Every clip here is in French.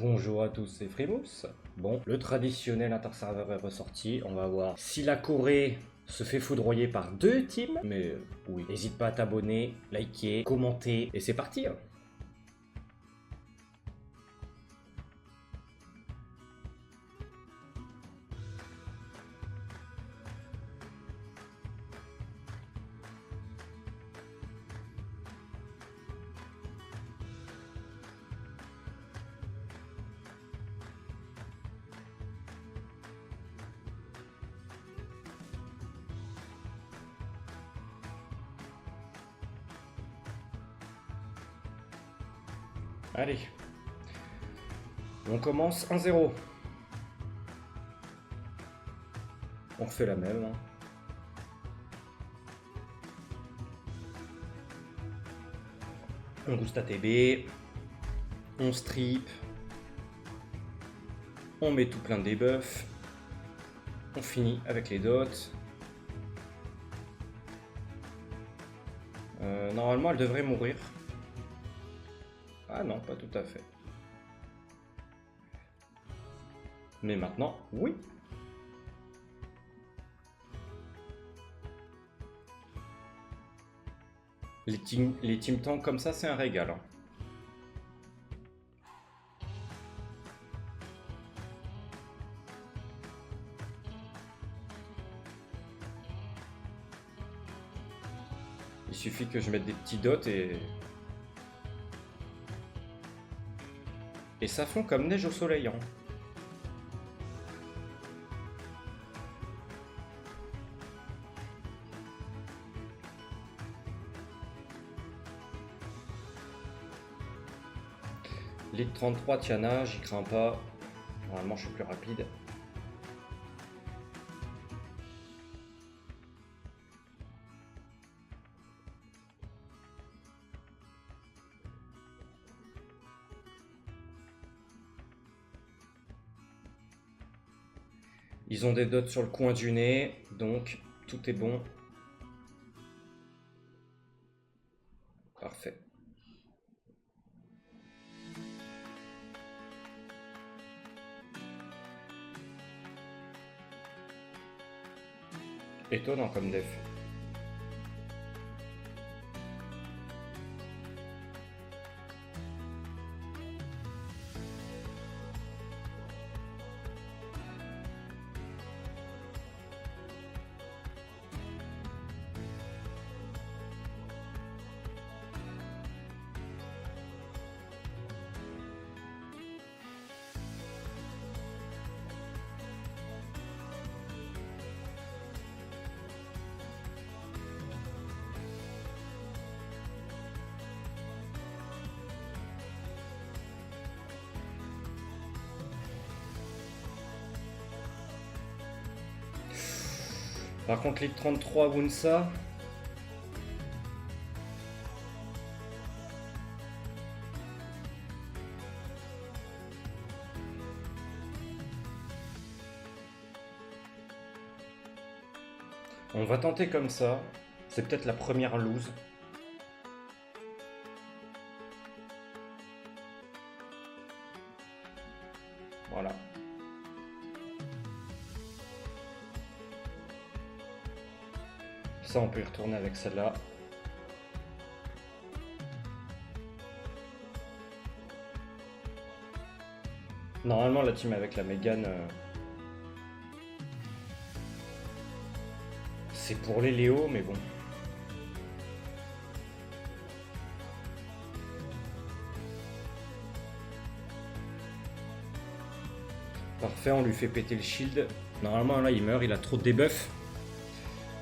Bonjour à tous, c'est Frimousse. Bon, le traditionnel interserveur est ressorti. On va voir si la Corée se fait foudroyer par deux teams. Mais oui, n'hésite pas à t'abonner, liker, commenter, et c'est parti hein. Allez, on commence 1-0. On refait la même. Hein. On booste ATB, on strip, on met tout plein de debuffs, on finit avec les dots. Normalement, elle devrait mourir. Ah non, pas tout à fait. Mais maintenant, oui. Les team tanks comme ça, c'est un régal. Hein. Il suffit que je mette des petits dots et ça fond comme neige au soleil. Hein. Ligue 33 Tiana, j'y crains pas. Normalement, je suis plus rapide. Ils ont des dots sur le coin du nez, donc tout est bon. Parfait. Étonnant comme def. Par contre, Ligue 33 Wunsa. On va tenter comme ça. C'est peut-être la première lose. Voilà. Ça, on peut y retourner avec celle-là. Normalement, la team avec la Mégane, c'est pour les Léo, mais bon. Parfait, on lui fait péter le shield. Normalement, là, il meurt, il a trop de debuff.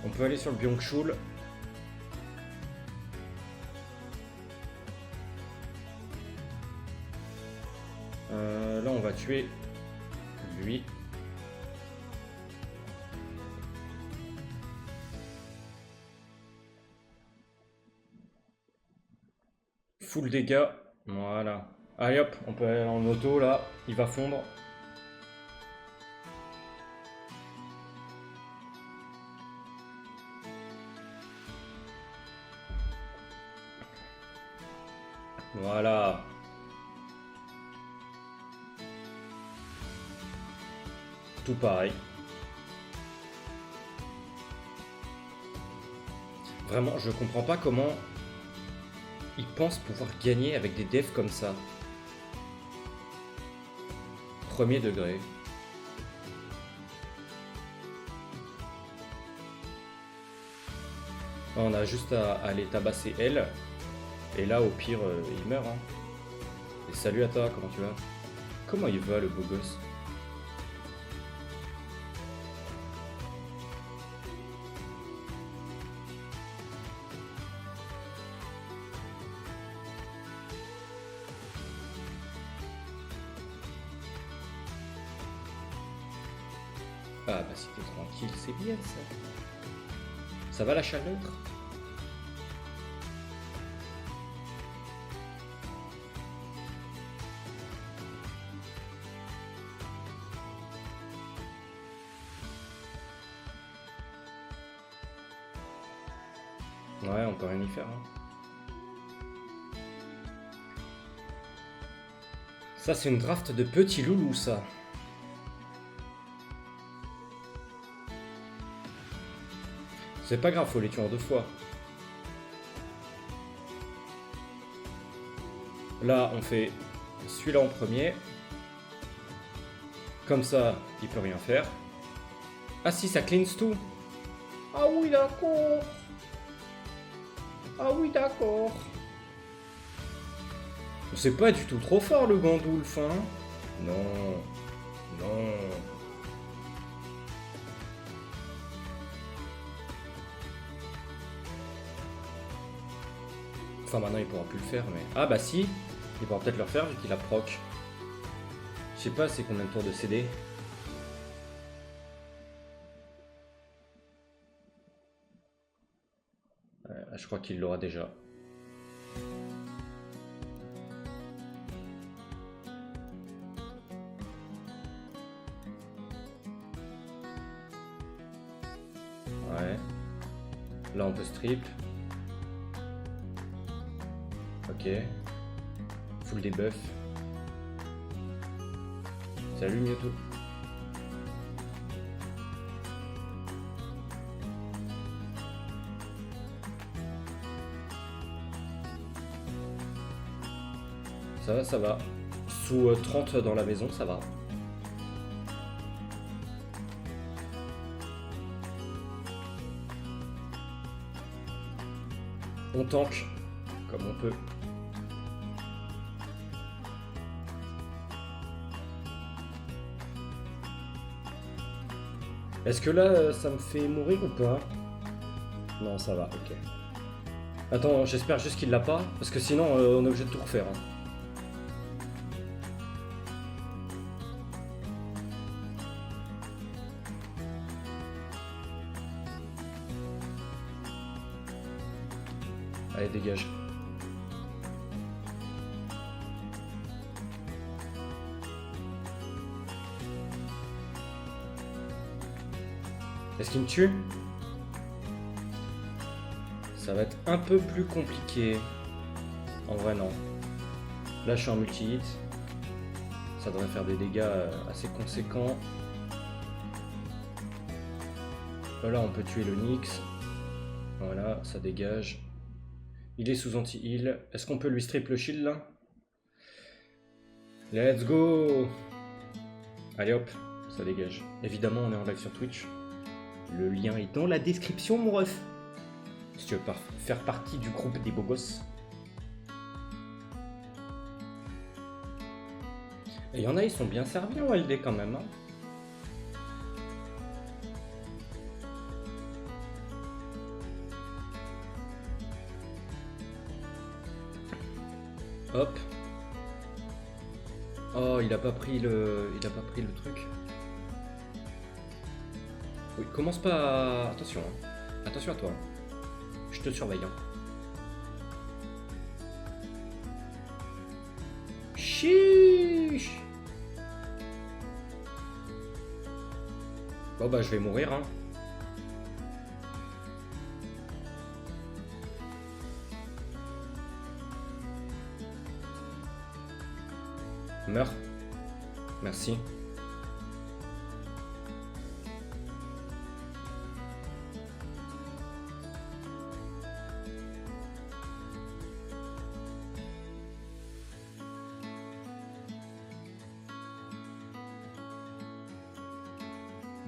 On peut aller sur le Byung-Chul. Là, on va tuer lui. Full dégâts. Voilà. Allez hop, on peut aller en auto là. Il va fondre. Voilà. Tout pareil. Vraiment, je comprends pas comment ils pensent pouvoir gagner avec des devs comme ça. Premier degré. On a juste à aller tabasser elle. Et là, au pire, il meurt. Hein. Et salut à toi, comment tu vas? Comment il va, le beau gosse? Ah bah si t'es tranquille, c'est bien ça. Ça va la chaleur? Ouais, on peut rien y faire. Hein. Ça, c'est une draft de petits loulous, ça. C'est pas grave, faut les tuer en 2 fois. Là, on fait celui-là en premier. Comme ça, il peut rien faire. Ah si, ça cleanse tout. Ah oui, d'accord. Ah oui, d'accord. C'est pas du tout trop fort, le Gandulf, hein. Non. Non. Enfin, maintenant, il pourra plus le faire, mais... Ah bah si. Il pourra peut-être le refaire, vu qu'il a proc. Je sais pas, c'est combien de tours de CD. Je crois qu'il l'aura déjà. Ouais. Là, on peut strip. Ok. Full debuff. Salut Mewtwo. Ça va, ça va. Sous 30 dans la maison, ça va. On tank comme on peut. Est-ce que là, ça me fait mourir ou pas? Non, ça va, ok. Attends, j'espère juste qu'il l'a pas, parce que sinon, on est obligé de tout refaire. Hein. Allez, dégage. Est-ce qu'il me tue? Ça va être un peu plus compliqué. En vrai, non. Là, je suis en multi-hit. Ça devrait faire des dégâts assez conséquents. Là, on peut tuer le Nyx. Voilà, ça dégage. Il est sous anti-heal. Est-ce qu'on peut lui strip le shield, là? Let's go! Allez, hop, ça dégage. Évidemment, on est en live sur Twitch. Le lien est dans la description, mon ref. Si tu veux faire partie du groupe des beaux gosses. Et il y en a, ils sont bien servis en LD quand même. Hein. Hop. Oh, il a pas pris le truc. Oui, commence pas. Attention. Hein. Attention à toi. Je te surveille. Hein. Chiche. Bon bah je vais mourir. Hein. Meurs. Merci.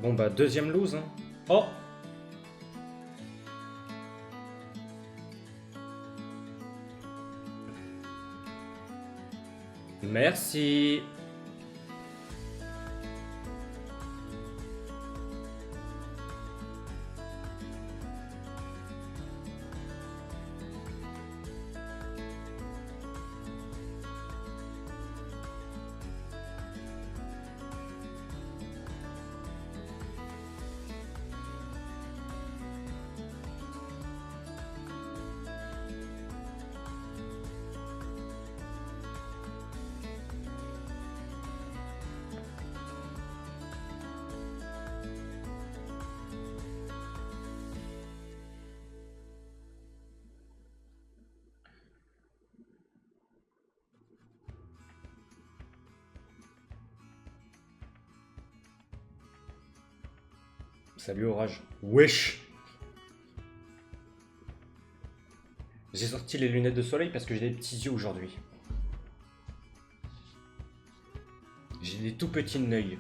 Bon bah deuxième lose. Hein. Oh. Merci. Salut Orage. Wesh. J'ai sorti les lunettes de soleil parce que j'ai des petits yeux aujourd'hui. J'ai des tout petits œils.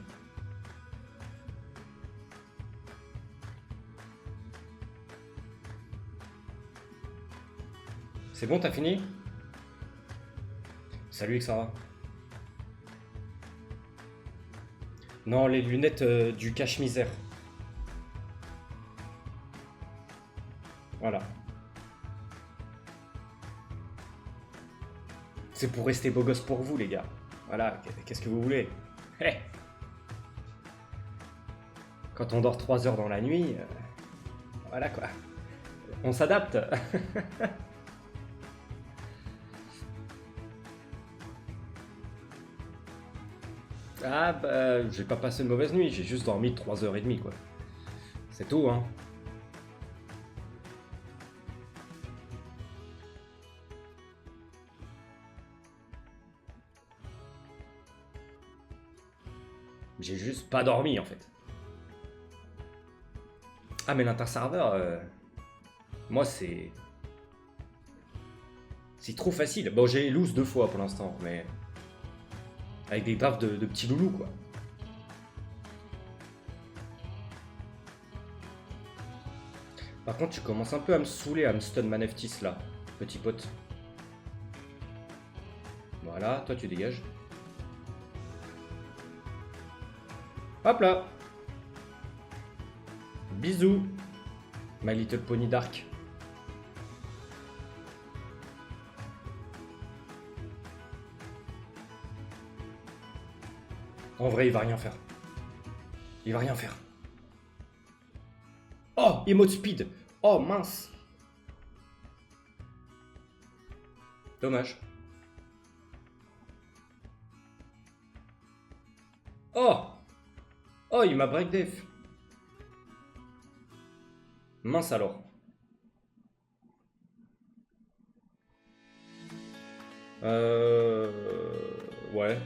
C'est bon, t'as fini? Salut Xara. Non, les lunettes du cache-misère. Voilà. C'est pour rester beau gosse pour vous, les gars. Voilà, qu'est-ce que vous voulez? Hey. Quand on dort 3 heures dans la nuit, voilà quoi. On s'adapte. Ah bah, j'ai pas passé une mauvaise nuit, j'ai juste dormi 3h30 quoi. C'est tout, hein. J'ai juste pas dormi en fait. Ah mais l'interserveur, moi c'est trop facile. Bon j'ai loose 2 fois pour l'instant, mais avec des baffes de petits loulous quoi. Par contre tu commences un peu à me saouler, à me stun ma Neftis là, petit pote. Voilà, toi tu dégages. Hop là. Bisous, My Little Pony Dark. En vrai, il va rien faire. Il va rien faire. Oh, emote speed. Oh, mince. Dommage. Oh. Oh, il m'a break def. Mince alors. Ouais.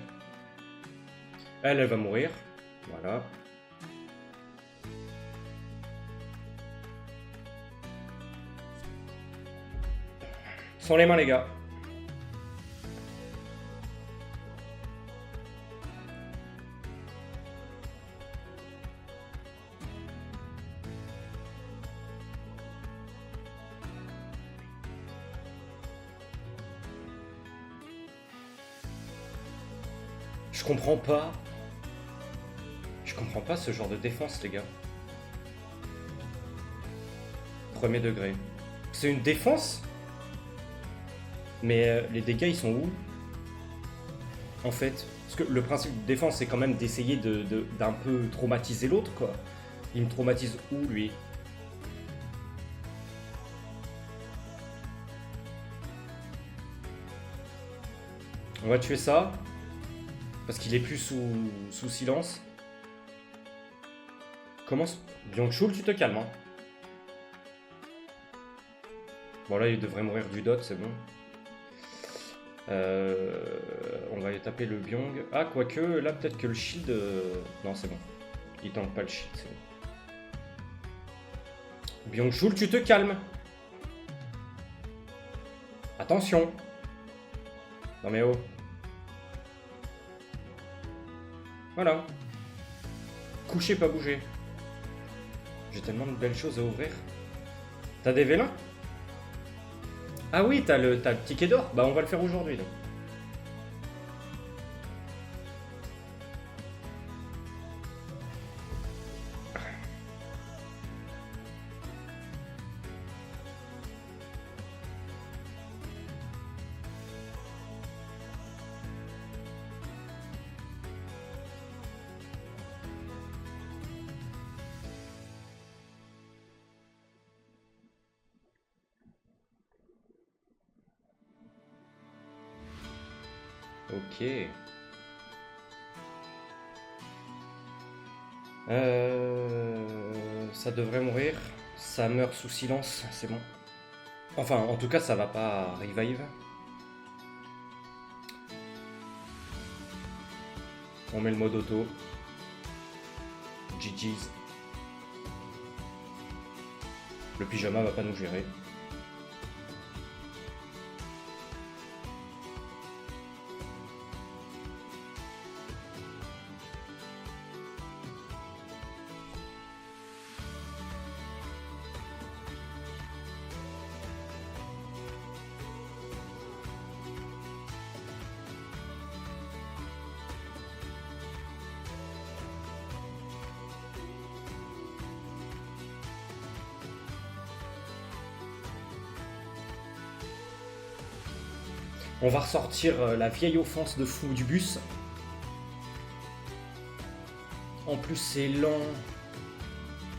Elle va mourir. Voilà. Sans les mains, les gars. Je comprends pas. Je comprends pas ce genre de défense, les gars. Premier degré. C'est une défense? Mais les dégâts, ils sont où? En fait, parce que le principe de défense, c'est quand même d'essayer d'un peu traumatiser l'autre, quoi. Il me traumatise où, lui? On va tuer ça. Parce qu'il est plus sous silence. Comment... Byung-Chul, tu te calmes, hein. Bon, là, il devrait mourir du dot, c'est bon. On va aller taper le Byung. Ah, quoique, là, peut-être que le shield... Non, c'est bon. Il tank pas le shield, c'est bon. Byung-Chul, tu te calmes. Attention. Non mais oh. Voilà. Coucher, pas bouger. J'ai tellement de belles choses à ouvrir. T'as des vélins? Ah oui, t'as le ticket d'or. Bah on va le faire aujourd'hui donc. Ok. Ça devrait mourir. Ça meurt sous silence, c'est bon. Enfin, en tout cas, ça va pas revive. On met le mode auto. GG's. Le pyjama va pas nous gérer. On va ressortir la vieille offense de fou du bus. En plus, c'est lent.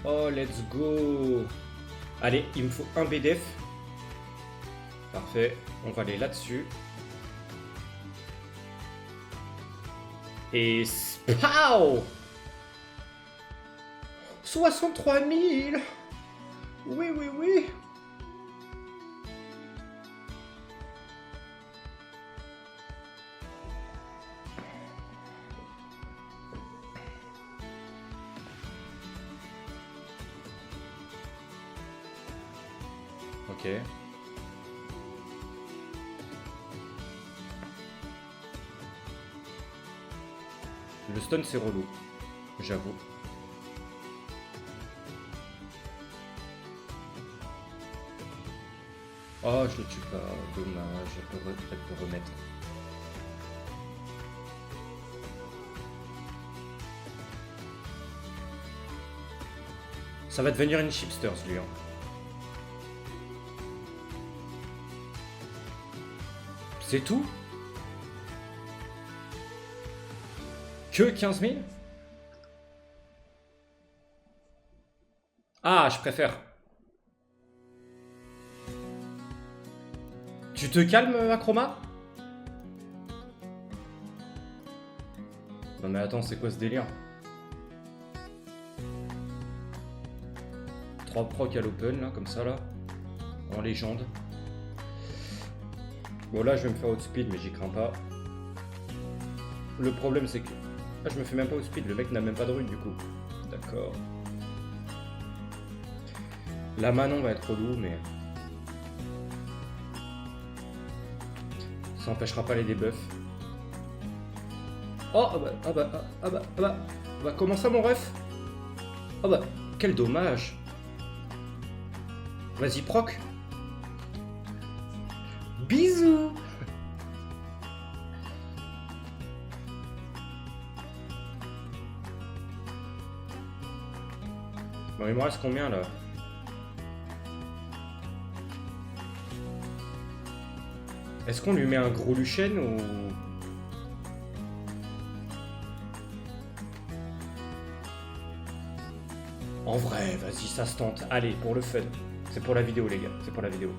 Oh, let's go. Allez, il me faut un BDF. Parfait, on va aller là-dessus. Et... Pow 63 000. Oui, oui, oui. Ok. Le stun c'est relou, j'avoue. Oh, je le tue pas, dommage, elle peut remettre. Ça va devenir une chipsters lui. Hein. C'est tout? Que 15 000? Ah, je préfère. Tu te calmes, Acroma? Non mais attends, c'est quoi ce délire? 3 proc à l'open, là, comme ça, là. En légende. Bon, là, je vais me faire outspeed, mais j'y crains pas. Le problème, c'est que... Ah, je me fais même pas outspeed, le mec n'a même pas de rune, du coup. D'accord. La Manon va être relou, mais... ça empêchera pas les debuffs. Oh, bah, comment ça, mon ref? Oh bah, quel dommage. Vas-y, proc. Bisous. Bon, il me reste combien, là? Est-ce qu'on lui met un gros Luchen ou... En vrai, vas-y, ça se tente. Allez, pour le fun. C'est pour la vidéo, les gars. C'est pour la vidéo.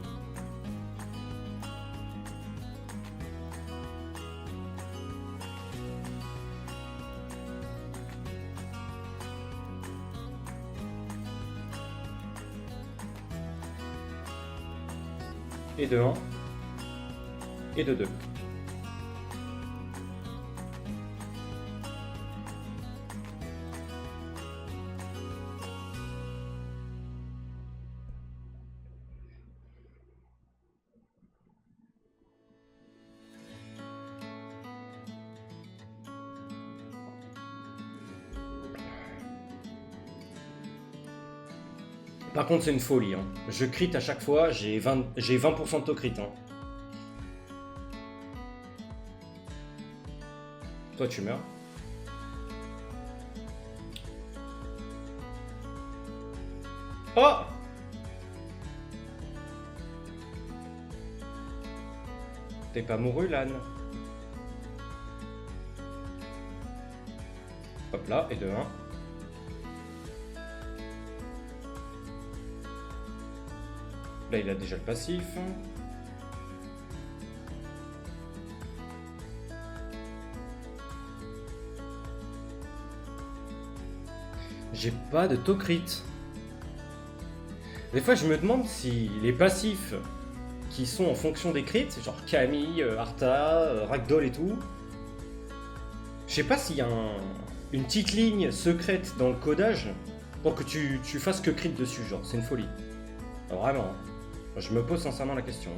Et de 1. Et de 2. Par contre, c'est une folie. Hein. Je crit à chaque fois, j'ai 20% de taux crit. Hein. Toi, tu meurs. Oh! T'es pas mouru, l'âne. Hop là, et de 1. Là, il a déjà le passif. J'ai pas de taux crit. Des fois, je me demande si les passifs qui sont en fonction des crits, genre Camille, Arta, Ragdoll et tout, je sais pas s'il y a une petite ligne secrète dans le codage pour que tu fasses que crit dessus, genre, c'est une folie. Alors, vraiment, hein. Je me pose sincèrement la question.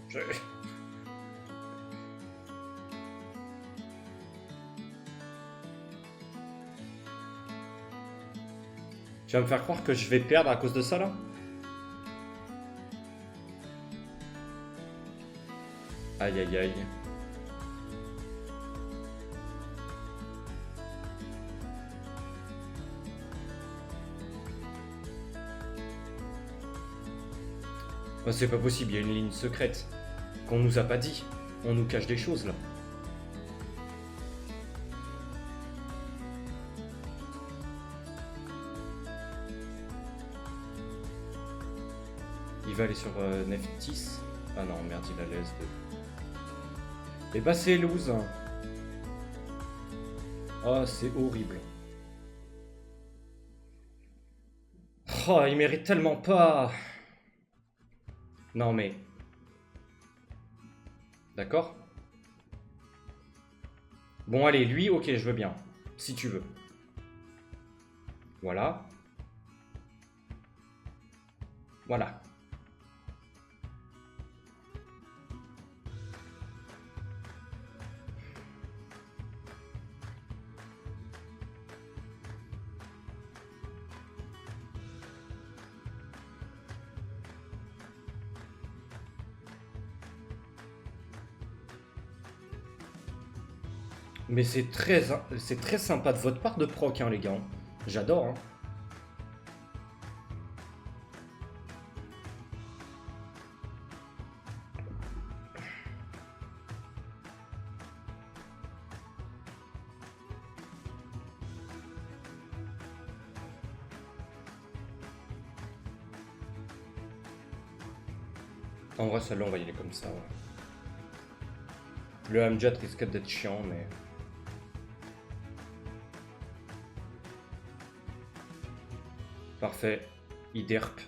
Tu vas me faire croire que je vais perdre à cause de ça, là? Aïe, aïe, aïe. Oh, c'est pas possible, il y a une ligne secrète qu'on nous a pas dit. On nous cache des choses, là. Il va aller sur Neftis. Ah non, merde, il a l'aise de... Et bah c'est loose. Oh, c'est horrible. Oh, il mérite tellement pas. Non mais... D'accord. Bon allez, lui, ok, je veux bien. Si tu veux. Voilà. Voilà. Mais c'est très sympa de votre part de proc, hein, les gars. J'adore, hein. En vrai, celle-là, on va y aller comme ça, ouais. Le Amjad risque d'être chiant, mais... Parfait. Il derp.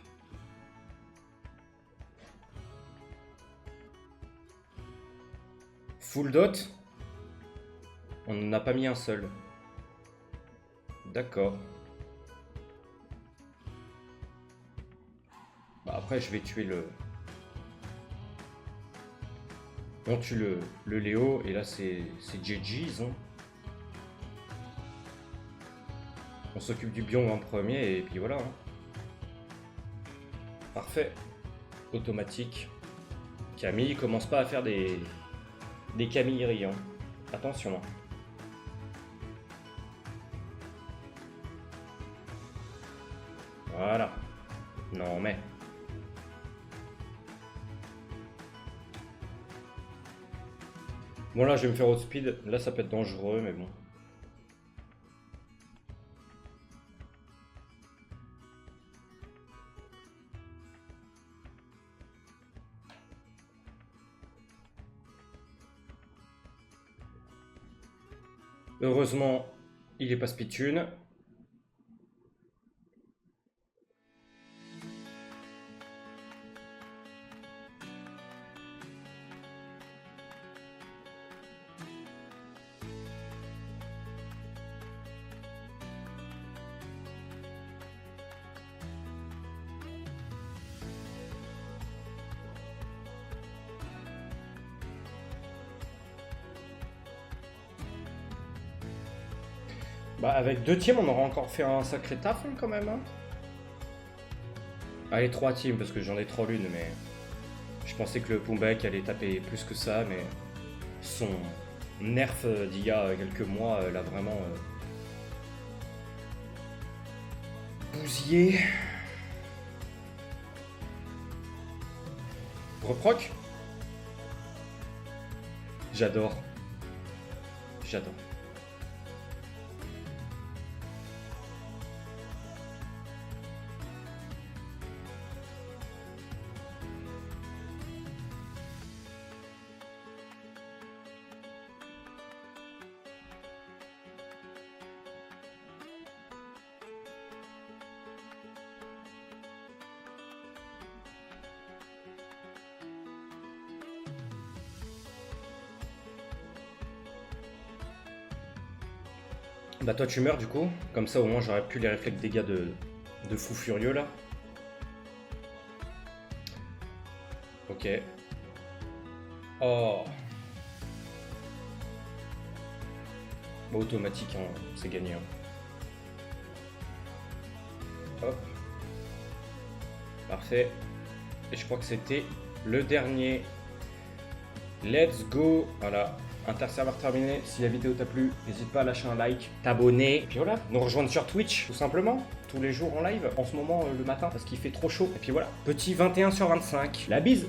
Full dot. On n'en a pas mis un seul. D'accord. Bah après, je vais tuer le... On tue le Léo, et là, c'est GG's, hein. On s'occupe du biome en premier, et puis voilà. Hein. Parfait. Automatique. Camille, commence pas à faire des camilleries. Hein. Attention. Hein. Voilà. Non mais... Bon là, je vais me faire outspeed. Là, ça peut être dangereux, mais bon. Heureusement, il est pas speedtune. Bah avec 2 teams, on aura encore fait un sacré taf hein, quand même. Hein. Allez, 3 teams, parce que j'en ai troll une, mais... Je pensais que le Pumbek allait taper plus que ça, mais... Son nerf d'il y a quelques mois, l'a vraiment... bousillé. Reproc. J'adore. J'adore. Bah toi tu meurs du coup, comme ça au moins j'aurais plus les réflexes dégâts de fou furieux là. Ok. Oh. Bah automatique, hein, c'est gagné. Hein. Hop. Parfait. Et je crois que c'était le dernier. Let's go. Voilà. Interserveur terminé. Si la vidéo t'a plu, n'hésite pas à lâcher un like, t'abonner. Et puis voilà, nous rejoindre sur Twitch, tout simplement. Tous les jours en live, en ce moment le matin, parce qu'il fait trop chaud. Et puis voilà, petit 21/25. La bise.